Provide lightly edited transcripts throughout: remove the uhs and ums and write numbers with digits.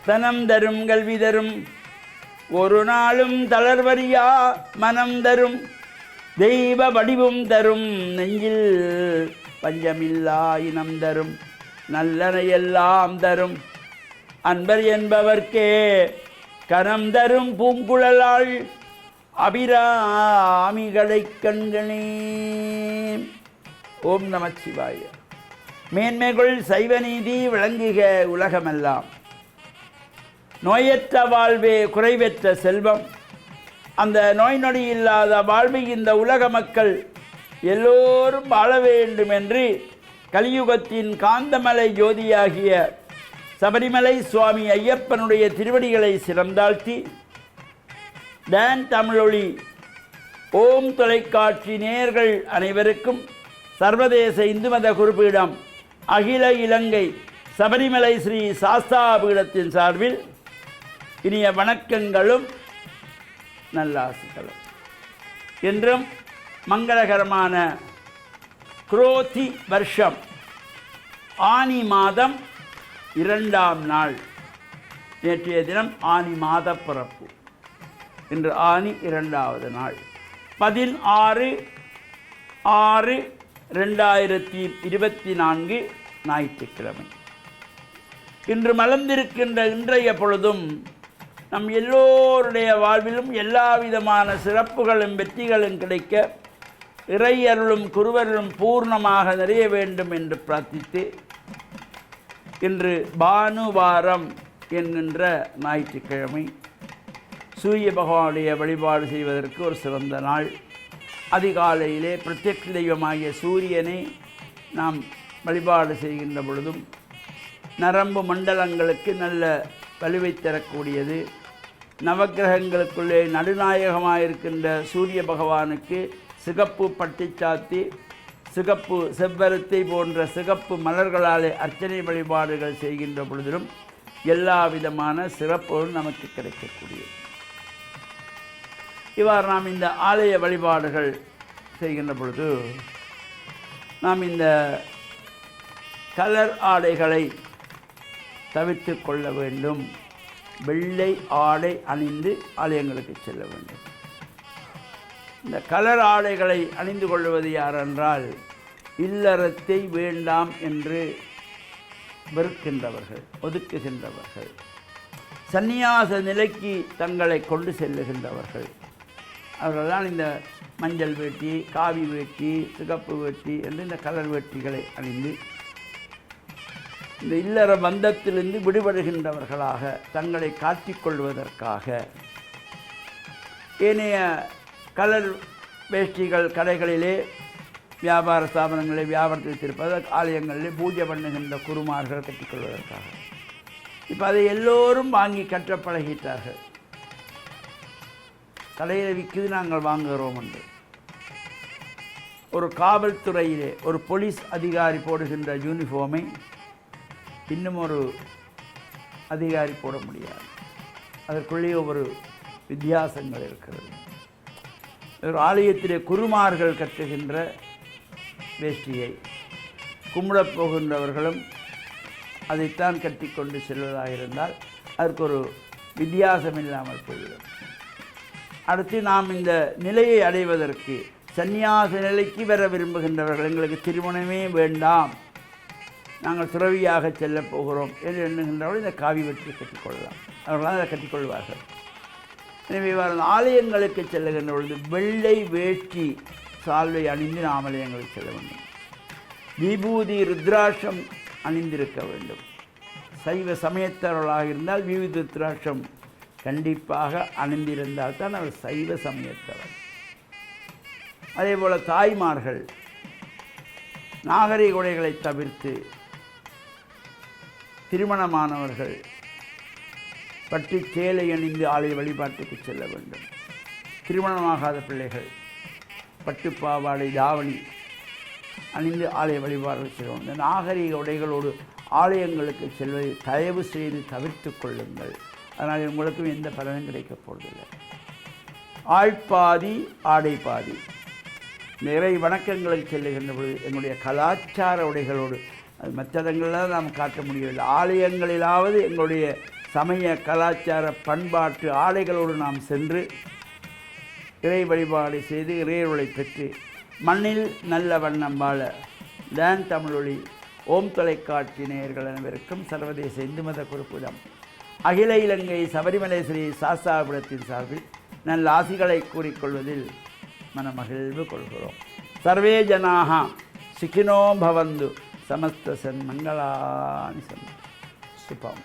தனம் தரும் கல்வி தரும் ஒரு நாளும் தளர்வறியா மனம் தரும் தெய்வ வடிவும் தரும் நெஞ்சில் பஞ்சமில்லா இனம் தரும் நல்லனையெல்லாம் தரும் அன்பர் என்பவர்க்கே கனம் தரும் பூங்குழலாள் அபிராமிகளை கண்களே. ஓம் நமச்சிவாய. மேன்மைகள் சைவநீதி விளங்குக உலகமெல்லாம். நோயற்ற வாழ்வே குறைவற்ற செல்வம். அந்த நோய் நொடி இல்லாத வாழ்வை இந்த உலக மக்கள் எல்லோரும் வாழ வேண்டும் என்று கலியுகத்தின் காந்தமலை ஜோதியாகிய சபரிமலை சுவாமி ஐயப்பனுடைய திருவடிகளை சிறந்தாழ்த்தி டான் தமிழொலி ஓம் தொலைக்காட்சி நேயர்கள் அனைவருக்கும் சர்வதேச இந்து மத குறிப்பீடம் அகில இலங்கை சபரிமலை ஸ்ரீ சாஸ்தா பீடத்தின் சார்பில் இனிய வணக்கங்களும் நல்லாசிகளும். என்றும் மங்களகரமான குரோதி வருஷம் ஆனி மாதம் 2ஆம் நாள். நேற்றைய தினம் ஆனி மாத பிறப்பு. இன்று ஆனி 2வது நாள் 16/6/2024 ஞாயிற்றுக்கிழமை. இன்று மலர்ந்திருக்கின்ற இன்றைய பொழுதும் நம் எல்லோருடைய வாழ்விலும் எல்லா விதமான சிறப்புகளும் வெற்றிகளும் கிடைக்க இறையருளும் குருவருளும் பூர்ணமாக நிறைய வேண்டும் என்று பிரார்த்தித்து இன்று பானுவாரம் என்கின்ற ஞாயிற்றுக்கிழமை சூரிய பகவானுடைய வழிபாடு செய்வதற்கு ஒரு சிறந்த நாள். அதிகாலையிலே பிரத்யக்ஷ தெய்வமாகிய சூரியனை நாம் வழிபாடு செய்கின்ற பொழுதும் நரம்பு மண்டலங்களுக்கு நல்ல வலுவை தரக்கூடியது. நவக்கிரகங்களுக்குள்ளே நடுநாயகமாக இருக்கின்ற சூரிய பகவானுக்கு சிகப்பு பட்டி சாத்தி சிகப்பு செவ்வரத்தை போன்ற சிகப்பு மலர்களாலே அர்ச்சனை வழிபாடுகள் செய்கின்ற பொழுதிலும் எல்லா விதமான சிறப்புகளும் நமக்கு கிடைக்கக்கூடியது. இவ்வாறு நாம் இந்த ஆலய வழிபாடுகள் செய்கின்ற பொழுது நாம் இந்த கலர் ஆடைகளை தவிர்த்து கொள்ள வேண்டும். வெள்ளை ஆடை அணிந்து ஆலயங்களுக்கு செல்ல வேண்டும். இந்த கலர் ஆடைகளை அணிந்து கொள்வது யாரென்றால் இல்லறத்தை வேண்டாம் என்று வெறுக்கின்றவர்கள், ஒதுக்குகின்றவர்கள், சந்நியாச நிலைக்கு தங்களை கொண்டு செல்லுகின்றவர்கள். அவர்கள்தான் இந்த மஞ்சள் வேட்டி, காவி வேட்டி, சிகப்பு வேட்டி என்று இந்த கலர் வேட்டிகளை அணிந்து இந்த இல்லற பந்தத்திலிருந்து விடுபடுகின்றவர்களாக தங்களை காட்டிக்கொள்வதற்காக ஏனைய கலர் வேஷ்டிகள் கடைகளிலே வியாபார ஸ்தாபனங்களை வியாபாரத்தில் இருப்பது ஆலயங்களிலே பூஜை பண்ணுகின்ற குருமார்கள் கட்டிக்கொள்வதற்காக. இப்போ அதை எல்லோரும் வாங்கி கற்ற பழகிட்டார்கள். கடையில் விற்குது, நாங்கள் வாங்குகிறோம் என்று. ஒரு காவல்துறையிலே ஒரு போலீஸ் அதிகாரி போடுகின்ற யூனிஃபார்மை இன்னும் ஒரு அதிகாரி போட முடியாது. அதற்குள்ளேயே ஒரு வித்தியாசங்கள் இருக்கிறது. ஒரு ஆலயத்திலே குருமார்கள் கட்டுகின்ற வேஷ்டியை கும்பிடப் போகின்றவர்களும் அதைத்தான் கட்டிக்கொண்டு செல்வதாக இருந்தால் அதற்கு ஒரு வித்தியாசம் இல்லாமல் போய்விடும். அடுத்து நாம் இந்த நிலையை அடைவதற்கு சந்நியாச நிலைக்கு வர விரும்புகின்றவர்கள், எங்களுக்கு திருமணமே வேண்டாம், நாங்கள் துறவியாக செல்லப் போகிறோம் என்று எண்ணுகின்றவர்கள் இந்த காவி வெற்றி கட்டிக்கொள்ளலாம். அவர்களால் அதை கட்டிக்கொள்வார்கள். எனவே ஆலயங்களுக்கு செல்லுகின்ற பொழுது வெள்ளை வேட்டி சால்வை அணிந்து நாம் ஆலயங்களுக்கு செல்ல வேண்டும். விபூதி ருத்ராட்சம் அணிந்திருக்க வேண்டும். சைவ சமயத்தவர்களாக இருந்தால் விபூதி ருத்ராட்சம் கண்டிப்பாக அணிந்திருந்தால் தான் அவர் சைவ சமயத்தவர். அதே போல் தாய்மார்கள் நாகரிக உடைகளை தவிர்த்து திருமணமானவர்கள் பட்டு சேலை அணிந்து ஆலய வழிபாட்டுக்கு செல்ல வேண்டும். திருமணமாகாத பிள்ளைகள் பட்டு பாவாடை தாவணி அணிந்து ஆலய வழிபாடுகள் செய்ய வேண்டும். இந்த நாகரிக உடைகளோடு ஆலயங்களுக்கு செல்வதை தயவு செய்து தவிர்த்து கொள்ளுங்கள். அதனால் உங்களுக்கும் எந்த பலனும் கிடைக்கப் போவதில்லை. ஆழ்பாதி ஆடை பாதி. நிறைய வணக்கங்களுக்கு செல்லுகின்ற பொழுது எங்களுடைய கலாச்சார உடைகளோடு, அது மற்ற இடங்களில் நாம் காட்ட முடியவில்லை, ஆலயங்களிலாவது எங்களுடைய சமய கலாச்சார பண்பாட்டு ஆடைகளோடு நாம் சென்று இறை வழிபாடு செய்து இறையருளை பெற்று மண்ணில் நல்ல வண்ணம் வாழ லேன் தமிழொலி ஓம் தொலைக்காட்சி நேயர்கள் அனைவருக்கும் சர்வதேச இந்து மத குருகுலம் அகில இலங்கை சபரிமலை ஸ்ரீ சாஸ்தாபுரத்தின் சார்பில் நல்ல ஆசிகளை கூறிக்கொள்வதில் மனமகிழ்வு கொள்கிறோம். சர்வே ஜனாக சுகினோ பவந்து சமஸ்த சன்மங்களானி சந்து. சுபம்.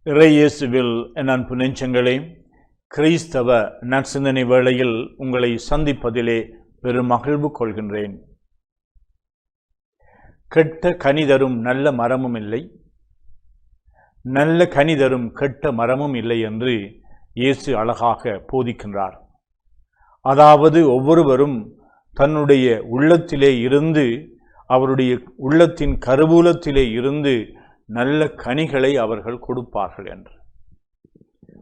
இறையேசுவில் என் அன்பு நெஞ்சங்களே, கிறிஸ்தவ நற்சிந்தனை வேளையில் உங்களை சந்திப்பதிலே பெரும் மகிழ்வு கொள்கின்றேன். கெட்ட கனி தரும் நல்ல மரமும் இல்லை, நல்ல கனி தரும் கெட்ட மரமும் இல்லை என்று இயேசு அழகாக போதிக்கின்றார். அதாவது ஒவ்வொருவரும் தன்னுடைய உள்ளத்திலே இருந்து, அவருடைய உள்ளத்தின் கருவூலத்திலே இருந்து நல்ல கனிகளை அவர்கள் கொடுப்பார்கள் என்று.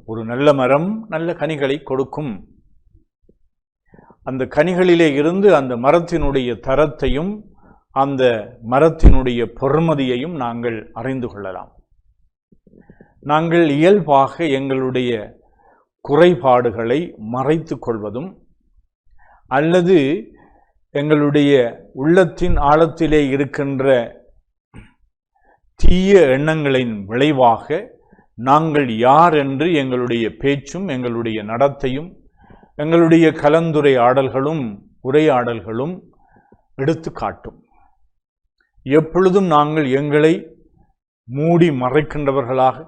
ஒரு நல்ல மரம் நல்ல கனிகளை கொடுக்கும். அந்த கனிகளிலே இருந்து அந்த மரத்தினுடைய தரத்தையும் அந்த மரத்தினுடைய பொறுமதியையும் நாங்கள் அறிந்து கொள்ளலாம். நாங்கள் இயல்பாக எங்களுடைய குறைபாடுகளை மறைத்து கொள்வதும் அல்லது எங்களுடைய உள்ளத்தின் ஆழத்திலே இருக்கின்ற தீய எண்ணங்களின் விளைவாக நாங்கள் யார் என்று எங்களுடைய பேச்சும் எங்களுடைய நடத்தையும் எங்களுடைய கலந்துரையாடல்களும் உரையாடல்களும் எடுத்து காட்டும். எப்பொழுதும் நாங்கள் எங்களை மூடி மறைக்கின்றவர்களாக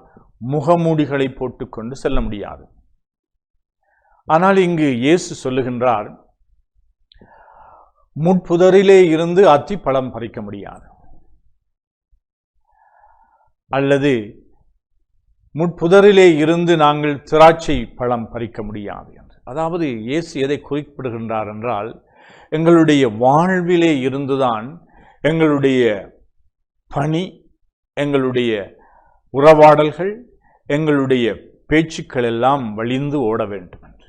முகமூடிகளை போட்டுக்கொண்டு செல்ல முடியாது. ஆனால் இங்கு இயேசு சொல்லுகின்றார், முட்புதரிலே இருந்து அத்தி பழம் பறிக்க முடியாது, அல்லது முட்புதரிலே இருந்து நாங்கள் திராட்சை பழம் பறிக்க முடியாது என்று. அதாவது இயேசு எதை குறிப்பிடுகின்றார் என்றால், எங்களுடைய வாழ்விலே இருந்துதான் எங்களுடைய பணி, எங்களுடைய உறவாடல்கள், எங்களுடைய பேச்சுக்கள் எல்லாம் வழிந்து ஓட வேண்டும் என்று.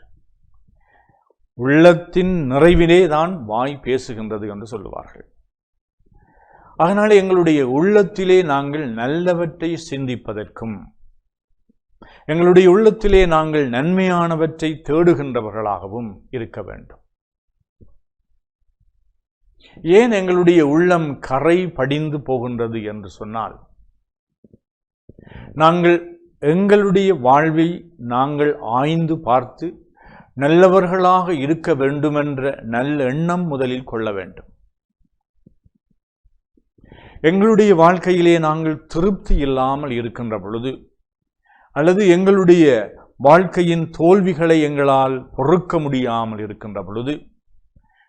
உள்ளத்தின் நிறைவிலே தான் வாய் பேசுகின்றது என்று சொல்லுவார்கள். அதனால் எங்களுடைய உள்ளத்திலே நாங்கள் நல்லவற்றை சிந்திப்பதற்கும் எங்களுடைய உள்ளத்திலே நாங்கள் நன்மையானவற்றை தேடுகின்றவர்களாகவும் இருக்க வேண்டும். ஏன் எங்களுடைய உள்ளம் கரை படிந்து போகின்றது என்று சொன்னால், நாங்கள் எங்களுடைய வாழ்வை நாங்கள் ஆய்ந்து பார்த்து நல்லவர்களாக இருக்க வேண்டுமென்ற நல்ல எண்ணம் முதலில் கொள்ள வேண்டும். எங்களுடைய வாழ்க்கையிலே நாங்கள் திருப்தி இல்லாமல் இருக்கின்ற பொழுது, அல்லது எங்களுடைய வாழ்க்கையின் தோல்விகளை எங்களால் பொறுக்க முடியாமல் இருக்கின்ற பொழுது,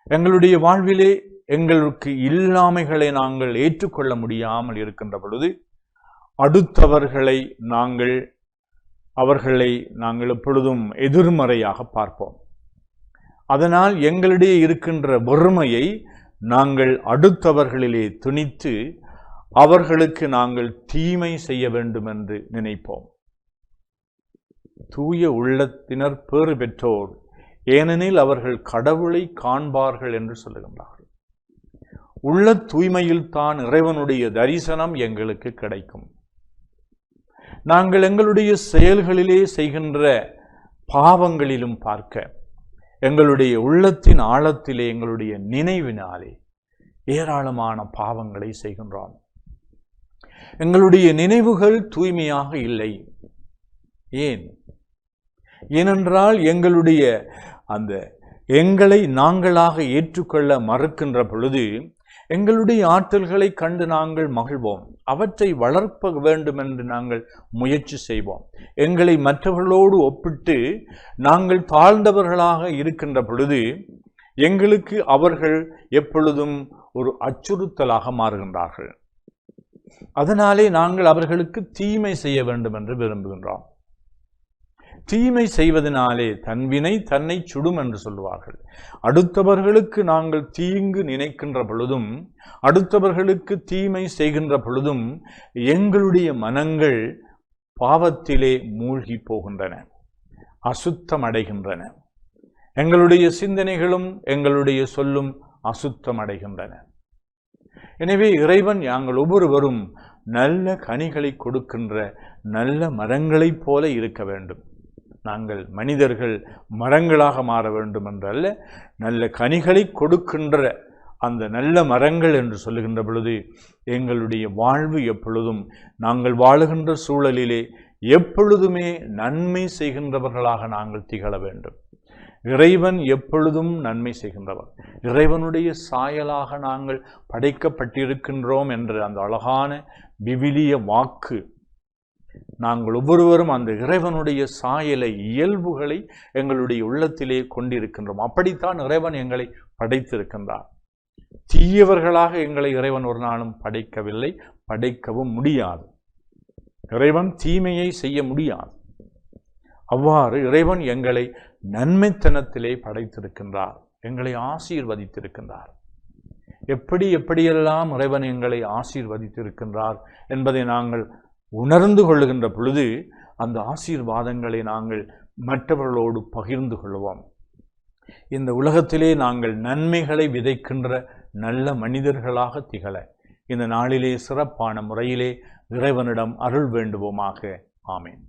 எங்களுடைய வாழ்விலே எங்களுக்கு இல்லாமைகளை நாங்கள் ஏற்றுக்கொள்ள முடியாமல் இருக்கின்ற பொழுது, அடுத்தவர்களை அவர்களை நாங்கள் எப்பொழுதும் எதிர்மறையாக பார்ப்போம். அதனால் எங்களிடையே இருக்கின்ற வறுமையை நாங்கள் அடுத்தவர்களிலே துணித்து அவர்களுக்கு நாங்கள் தீமை செய்ய வேண்டும் என்று நினைப்போம். தூய உள்ளத்தினர் பேறு பெற்றோர், ஏனெனில் அவர்கள் கடவுளை காண்பார்கள் என்று சொல்லுகின்றார்கள். உள்ள தூய்மையில் தான் இறைவனுடைய தரிசனம் எங்களுக்கு கிடைக்கும். நாங்கள் எங்களுடைய செயல்களிலே செய்கின்ற பாவங்களிலும் பார்க்க, எங்களுடைய உள்ளத்தின் ஆழத்திலே எங்களுடைய நினைவினாலே ஏராளமான பாவங்களை செய்கின்றோம். எங்களுடைய நினைவுகள் தூய்மையாக இல்லை. ஏனென்றால் எங்களுடைய அந்த எங்களை நாங்களாக ஏற்றுக்கொள்ள மறுக்கின்ற பொழுது எங்களுடைய ஆற்றல்களை கண்டு நாங்கள் மகிழ்வோம். அவற்றை வளர்க்க வேண்டும் என்று நாங்கள் முயற்சி செய்வோம். எங்களை மற்றவர்களோடு ஒப்பிட்டு நாங்கள் தாழ்ந்தவர்களாக இருக்கின்ற பொழுது எங்களுக்கு அவர்கள் எப்பொழுதும் ஒரு அச்சுறுத்தலாக மாறுகின்றார்கள். அதனாலே நாங்கள் அவர்களுக்கு தீமை செய்ய வேண்டும் என்று விரும்புகின்றோம். தீமை செய்வதனாலே தன்வினை தன்னை சுடும் என்று சொல்லுவார்கள். அடுத்தவர்களுக்கு நாங்கள் தீங்கு நினைக்கின்ற பொழுதும், அடுத்தவர்களுக்கு தீமை செய்கின்ற பொழுதும் எங்களுடைய மனங்கள் பாவத்திலே மூழ்கி போகின்றன. அசுத்தமடைகின்றன. எங்களுடைய சிந்தனைகளும் எங்களுடைய சொல்லும் அசுத்தமடைகின்றன. எனவே இறைவன் நாங்கள் ஒவ்வொருவரும் நல்ல கனிகளை கொடுக்கின்ற நல்ல மரங்களைப் போல இருக்க வேண்டும். நாங்கள் மனிதர்கள் மரங்களாக மாற வேண்டும் என்றல்ல, நல்ல கனிகளை கொடுக்கின்ற அந்த நல்ல மரங்கள் என்று சொல்லுகின்ற பொழுது எங்களுடைய வாழ்வு எப்பொழுதும் நாங்கள் வாழுகின்ற சூழலிலே எப்பொழுதுமே நன்மை செய்கின்றவர்களாக நாங்கள் திகழ வேண்டும். இறைவன் எப்பொழுதும் நன்மை செய்கின்றவர். இறைவனுடைய சாயலாக நாங்கள் படைக்கப்பட்டிருக்கின்றோம் என்ற அந்த அழகான விவிலிய வாக்கு, நாங்கள் ஒவ்வொருவரும் அந்த இறைவனுடைய சாயலை, இயல்புகளை எங்களுடைய உள்ளத்திலே கொண்டிருக்கின்றோம். அப்படித்தான் இறைவன் எங்களை படைத்திருக்கின்றார். தீயவர்களாக எங்களை இறைவன் ஒரு நாளும் படைக்கவில்லை, படைக்கவும் முடியாது. இறைவன் தீமையை செய்ய முடியாது. அவ்வாறு இறைவன் எங்களை நன்மைத்தனத்திலே படைத்திருக்கின்றார், எங்களை ஆசீர்வதித்திருக்கின்றார். எப்படியெல்லாம் இறைவன் எங்களை ஆசீர்வதித்திருக்கின்றார் என்பதை நாங்கள் உணர்ந்து கொள்ளுகின்ற பொழுது அந்த ஆசீர்வாதங்களை நாங்கள் மற்றவர்களோடு பகிர்ந்து கொள்வோம். இந்த உலகத்திலே நாங்கள் நன்மைகளை விதைக்கின்ற நல்ல மனிதர்களாக திகழ இந்த நாளிலே சிறப்பான முறையிலே இறைவனிடம் அருள் வேண்டுவோமாக. ஆமேன்.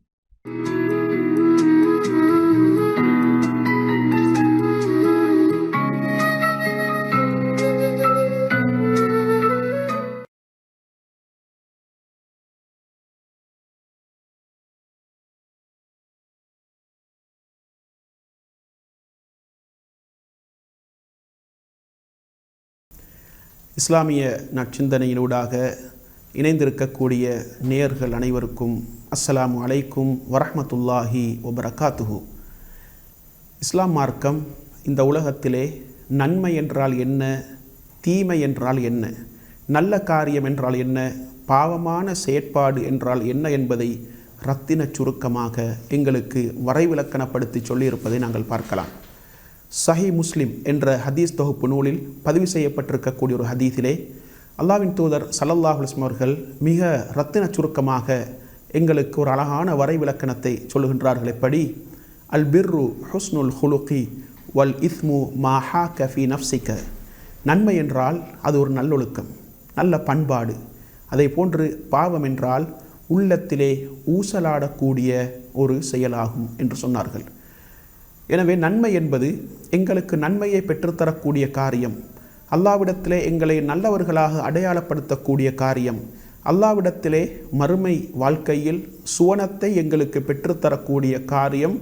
இஸ்லாமிய நற்சிந்தனையினூடாக இணைந்திருக்கக்கூடிய நேயர்கள் அனைவருக்கும் அஸ்ஸலாமு அலைக்கும் வரஹ்மத்துல்லாஹி வபரகாத்துஹு. இஸ்லாம் மார்க்கம் இந்த உலகத்திலே நன்மை என்றால் என்ன, தீமை என்றால் என்ன, நல்ல காரியம் என்றால் என்ன, பாவமான செயற்பாடு என்றால் என்ன என்பதை இரத்தின சுருக்கமாக எங்களுக்கு வரைவிலக்கணப்படுத்தி சொல்லியிருப்பதை நாங்கள் பார்க்கலாம். சஹி முஸ்லிம் என்ற ஹதீஸ் தொகுப்பு நூலில் பதிவு செய்யப்பட்டிருக்கக்கூடிய ஒரு ஹதீஸிலே அல்லாஹ்வின் தூதர் ஸல்லல்லாஹு அலைஹி வஸல்லம் அவர்கள் மிக இரத்தின சுருக்கமாக எங்களுக்கு ஒரு அழகான வரைவிலக்கணத்தை சொல்லுகின்றார்கள். எப்படி? அல் பிர்ரு ஹுஸ்னுல் ஹுலுகி வல் இஸ்மு மா ஹாக ஃபீ நஃப்ஸிக. நன்மை என்றால் அது ஒரு நல்லொழுக்கம், நல்ல பண்பாடு. அதை போன்று பாவம் என்றால் உள்ளத்திலே ஊசலாடக்கூடிய ஒரு செயலாகும் என்று சொன்னார்கள். எனவே நன்மை என்பது எங்களுக்கு நன்மையை பெற்றுத்தரக்கூடிய காரியம், அல்லாஹ்விடத்திலே எங்களை நல்லவர்களாக அடையாளப்படுத்தக்கூடிய காரியம், அல்லாஹ்விடத்திலே மறுமை வாழ்க்கையில் சுவனத்தை எங்களுக்கு பெற்றுத்தரக்கூடிய காரியம்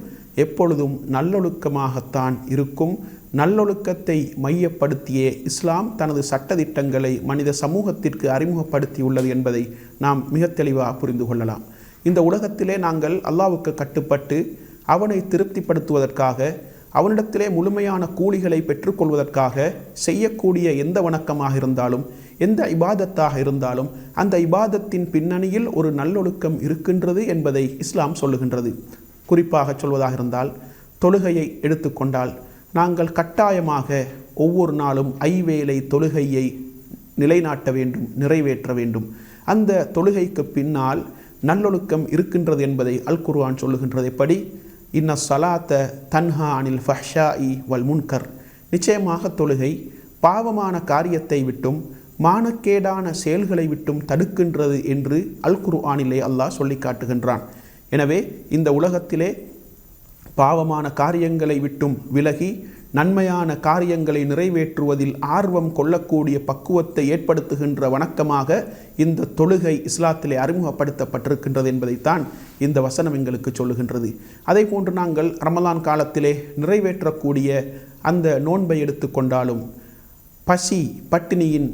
எப்பொழுதும் நல்லொழுக்கமாகத்தான் இருக்கும். நல்லொழுக்கத்தை மையப்படுத்தியே இஸ்லாம் தனது சட்டதிட்டங்களை மனித சமூகத்திற்கு அறிமுகப்படுத்தியுள்ளது என்பதை நாம் மிக தெளிவாக புரிந்து கொள்ளலாம். இந்த உலகத்திலே நாங்கள் அல்லாஹ்வுக்கு கட்டுப்பட்டு அவனை திருப்திப்படுத்துவதற்காக, அவனிடத்திலே முழுமையான கூலிகளை பெற்றுக்கொள்வதற்காக செய்யக்கூடிய எந்த வணக்கமாக இருந்தாலும், எந்த இபாதத்தாக இருந்தாலும் அந்த இபாதத்தின் பின்னணியில் ஒரு நல்லொழுக்கம் இருக்கின்றது என்பதை இஸ்லாம் சொல்லுகின்றது. குறிப்பாக சொல்வதாக இருந்தால், தொழுகையை எடுத்துக்கொண்டால் நாங்கள் கட்டாயமாக ஒவ்வொரு நாளும் ஐவேளை தொழுகையை நிலைநாட்ட வேண்டும், நிறைவேற்ற வேண்டும். அந்த தொழுகைக்கு பின்னால் நல்லொழுக்கம் இருக்கின்றது என்பதை அல் குர்ஆன் சொல்லுகின்றது. எப்படி? இன்ன ஸலாத்த தன்ஹா அனில் ஃபஹ்ஷாஇ வல் முன்கர். நிச்சயமாக தொழுகை பாவமான காரியத்தை விட்டும் மானக்கேடான செயல்களை விட்டும் தடுக்கின்றது என்று அல் குர்ஆனிலே அல்லாஹ் சொல்லி காட்டுகின்றான். எனவே இந்த உலகத்திலே பாவமான காரியங்களை விட்டும் விலகி நன்மையான காரியங்களை நிறைவேற்றுவதில் ஆர்வம் கொள்ளக்கூடிய பக்குவத்தை ஏற்படுத்துகின்ற வணக்கமாக இந்த தொழுகை இஸ்லாத்திலே அறிமுகப்படுத்தப்பட்டிருக்கின்றது என்பதைத்தான் இந்த வசனம் எங்களுக்கு சொல்லுகின்றது. அதே போன்று நாங்கள் ரமலான் காலத்திலே நிறைவேற்றக்கூடிய அந்த நோன்பை எடுத்துக்கொண்டாலும் பசி பட்டினியின்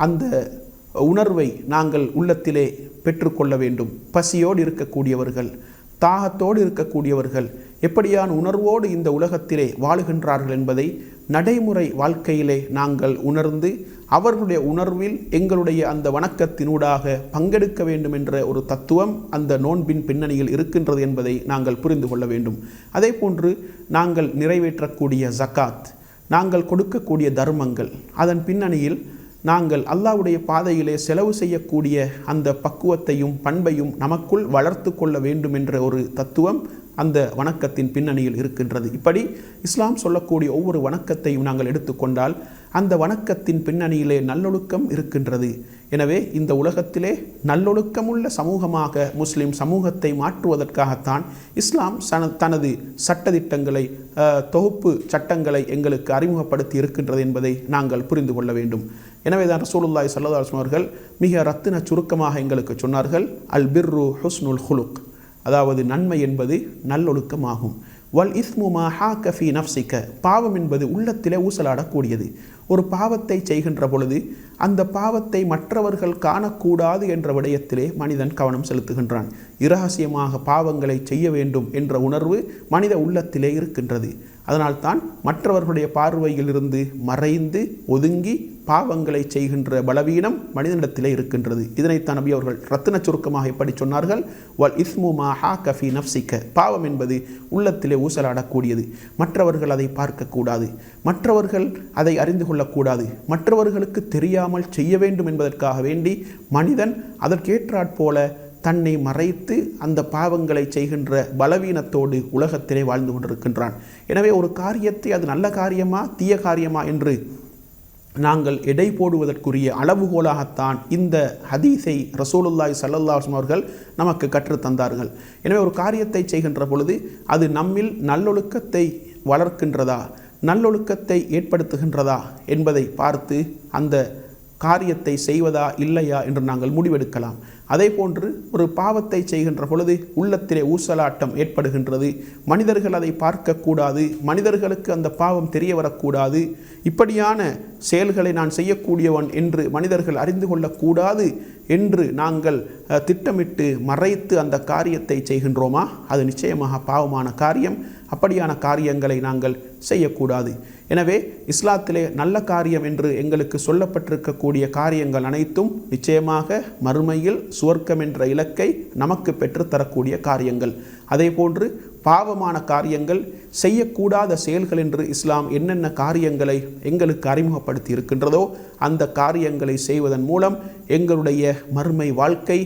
அந்த உணர்வை நாங்கள் உள்ளத்திலே பெற்றுக்கொள்ள வேண்டும். பசியோடு இருக்கக்கூடியவர்கள், தாகத்தோடு இருக்கக்கூடியவர்கள் எப்படியான உணர்வோடு இந்த உலகத்திலே வாழுகின்றார்கள் என்பதை நடைமுறை வாழ்க்கையிலே நாங்கள் உணர்ந்து அவர்களுடைய உணர்வில் எங்களுடைய அந்த வணக்கத்தினூடாக பங்கெடுக்க வேண்டும் என்ற ஒரு தத்துவம் அந்த நோன்பின் பின்னணியில் இருக்கின்றது என்பதை நாங்கள் புரிந்து கொள்ள வேண்டும். அதே போன்று நாங்கள் நிறைவேற்றக்கூடிய ஜகாத், நாங்கள் கொடுக்கக்கூடிய தர்மங்கள், அதன் பின்னணியில் நாங்கள் அல்லாஹ்வுடைய பாதையிலே செலவு செய்யக்கூடிய அந்த பக்குவத்தையும் பண்பையும் நமக்குள் வளர்த்து கொள்ள வேண்டும் என்ற ஒரு தத்துவம் அந்த வணக்கத்தின் பின்னணியில் இருக்கின்றது. இப்படி இஸ்லாம் சொல்லக்கூடிய ஒவ்வொரு வணக்கத்தையும் நாங்கள் எடுத்துக்கொண்டால் அந்த வணக்கத்தின் பின்னணியிலே நல்லொழுக்கம் இருக்கின்றது. எனவே இந்த உலகத்திலே நல்லொழுக்கமுள்ள சமூகமாக முஸ்லிம் சமூகத்தை மாற்றுவதற்காகத்தான் இஸ்லாம் தனது சட்டதிட்டங்களை தொகுப்பு சட்டங்களை எங்களுக்கு அறிமுகப்படுத்தி இருக்கின்றது என்பதை நாங்கள் புரிந்து கொள்ள வேண்டும். எனவே தான் ரசூலுல்லாஹி ஸல்லல்லாஹு அலைஹி வஸல்லம் அவர்கள் மிக ரத்தின சுருக்கமாக எங்களுக்கு சொன்னார்கள், அல் பிர்ரு ஹுஸ்னுல் ஹுலுக், அதாவது நன்மை என்பது நல்லொழுக்கமாகும். வல் இஸ்மு மா ஹாக ஃபீ நஃப்ஸிக, பாவம் என்பது உள்ளத்திலே ஊசலாடக்கூடியது. ஒரு பாவத்தை செய்கின்ற பொழுது அந்த பாவத்தை மற்றவர்கள் காணக்கூடாது என்ற விடயத்திலே மனிதன் கவனம் செலுத்துகின்றான். இரகசியமாக பாவங்களை செய்ய வேண்டும் என்ற உணர்வு மனித உள்ளத்திலே இருக்கின்றது. அதனால்தான் மற்றவர்களுடைய பார்வையில் இருந்து மறைந்து ஒதுங்கி பாவங்களை செய்கின்ற பலவீனம் மனிதனிடத்திலே இருக்கின்றது. இதனைத்தான் நபி அவர்கள் ரத்தின சுருக்கமாக எப்படி சொன்னார்கள், வல் இஸ்மு மா ஹாக ஃபீ நஃப்ஸிக, பாவம் என்பது உள்ளத்திலே ஊசலாடக்கூடியது. மற்றவர்கள் அதை பார்க்கக்கூடாது, மற்றவர்கள் அதை அறிந்து கொள்ளக்கூடாது, மற்றவர்களுக்கு தெரியாமல் செய்ய வேண்டும் என்பதற்காக வேண்டி மனிதன் அதற்கேற்றாற்போல தன்னை மறைத்து அந்த பாவங்களை செய்கின்ற பலவீனத்தோடு உலகத்திலே வாழ்ந்து கொண்டிருக்கின்றான். எனவே ஒரு காரியத்தை அது நல்ல காரியமா தீய காரியமா என்று நாங்கள் எடை போடுவதற்குரிய அளவுகோலாகத்தான் இந்த ஹதீஸை ரசூலுல்லாஹி ஸல்லல்லாஹு அலைஹி வஸல்லம் அவர்கள் நமக்கு கற்றுத்தந்தார்கள். எனவே ஒரு காரியத்தை செய்கின்ற பொழுது அது நம்மில் நல்லொழுக்கத்தை வளர்க்கின்றதா, நல்லொழுக்கத்தை ஏற்படுத்துகின்றதா என்பதை பார்த்து அந்த காரியத்தை செய்வதா இல்லையா என்று நாங்கள் முடிவெடுக்கலாம். அதே போன்று ஒரு பாவத்தை செய்கின்ற பொழுது உள்ளத்திலே ஊசலாட்டம் ஏற்படுகின்றது, மனிதர்கள் அதை பார்க்கக்கூடாது, மனிதர்களுக்கு அந்த பாவம் தெரிய வரக்கூடாது, இப்படியான செயல்களை நான் செய்யக்கூடியவன் என்று மனிதர்கள் அறிந்து கொள்ளக்கூடாது என்று நாங்கள் திட்டமிட்டு மறைத்து அந்த காரியத்தை செய்கின்றோமா, அது நிச்சயமாக பாவமான காரியம். அப்படியான காரியங்களை நாங்கள் செய்யக்கூடாது. எனவே இஸ்லாத்திலே நல்ல காரியம் என்று எங்களுக்கு சொல்லப்பட்டிருக்கக்கூடிய காரியங்கள் அனைத்தும் நிச்சயமாக மறுமையில் சுவர்க்கம் என்ற இலக்கை நமக்கு பெற்றுத்தரக்கூடிய காரியங்கள். அதே போன்று பாவமான காரியங்கள், செய்யக்கூடாத செயல்கள் என்று இஸ்லாம் என்னென்ன காரியங்களை எங்களுக்கு அறிமுகப்படுத்தி இருக்கின்றதோ அந்த காரியங்களை செய்வதன் மூலம் எங்களுடைய மறுமை வாழ்க்கை,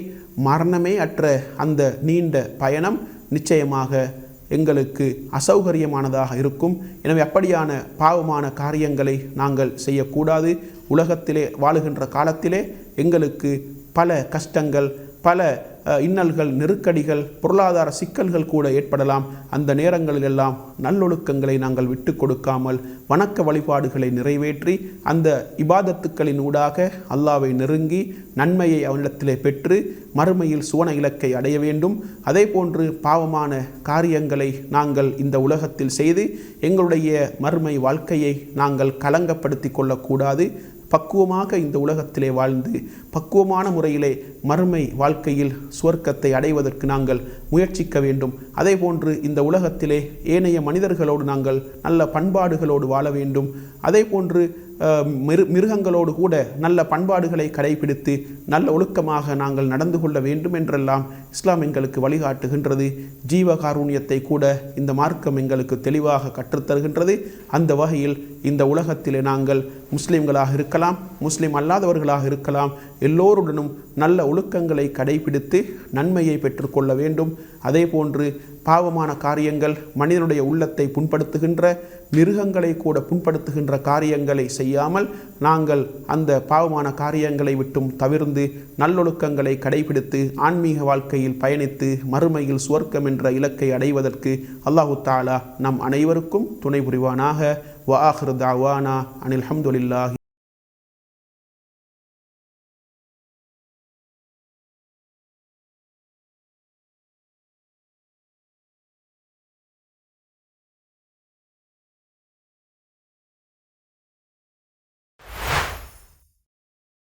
மரணமே அற்ற அந்த நீண்ட பயணம் நிச்சயமாக எங்களுக்கு அசௌகரியமானதாக இருக்கும். எனவே அப்படியான பாவமான காரியங்களை நாங்கள் செய்யக்கூடாது. உலகத்திலே வாழுகின்ற காலத்திலே எங்களுக்கு பல கஷ்டங்கள், பல இன்னல்கள், நெருக்கடிகள், பொருளாதார சிக்கல்கள் கூட ஏற்படலாம். அந்த நேரங்களிலெல்லாம் நல்லொழுக்கங்களை நாங்கள் விட்டு கொடுக்காமல் வணக்க வழிபாடுகளை நிறைவேற்றி அந்த இபாதத்துக்களின் ஊடாக அல்லாஹ்வை நெருங்கி நன்மையை அவனிடத்திலே பெற்று மறுமையில் சுவன இலக்கை அடைய வேண்டும். அதே போன்று பாவமான காரியங்களை நாங்கள் இந்த உலகத்தில் செய்து எங்களுடைய மறுமை வாழ்க்கையை நாங்கள் கலங்கப்படுத்தி கொள்ளக்கூடாது. பக்குவமாக இந்த உலகத்திலே வாழ்ந்து பக்குவமான முறையிலே மறுமை வாழ்க்கையில் சுவர்க்கத்தை அடைவதற்கு நாங்கள் முயற்சிக்க வேண்டும். அதே போன்று இந்த உலகத்திலே ஏனைய மனிதர்களோடு நாங்கள் நல்ல பண்பாடுகளோடு வாழ வேண்டும். அதே போன்று மிருகங்களோடு கூட நல்ல பண்பாடுகளை கடைபிடித்து நல்ல ஒழுக்கமாக நாங்கள் நடந்து கொள்ள வேண்டும் என்றெல்லாம் இஸ்லாம் எங்களுக்கு வழிகாட்டுகின்றது. ஜீவகாருண்யத்தை கூட இந்த மார்க்கம் எங்களுக்கு தெளிவாக கற்றுத்தருகின்றது. அந்த வகையில் இந்த உலகத்திலே நாங்கள் முஸ்லிம்களாக இருக்கலாம், முஸ்லிம் அல்லாதவர்களாக இருக்கலாம், எல்லோருடனும் நல்ல ஒழுக்கங்களை கடைபிடித்து நன்மையை பெற்றுக்கொள்ள வேண்டும். அதே போன்று பாவமான காரியங்கள், மனிதனுடைய உள்ளத்தை புண்படுத்துகின்ற, மிருகங்களை கூட புண்படுத்துகின்ற காரியங்களை செய்யாமல் நாங்கள் அந்த பாவமான காரியங்களை விட்டும் தவிர்ந்து நல்லொழுக்கங்களை கடைபிடித்து ஆன்மீக வாழ்க்கையில் பயணித்து மறுமையில் சுவர்க்கம் என்ற இலக்கை அடைவதற்கு அல்லாஹு தஆலா நம் அனைவருக்கும் துணை புரிவானாக. வ ஆகிரு தஅவானா அனில் ஹம்துலில்லாஹி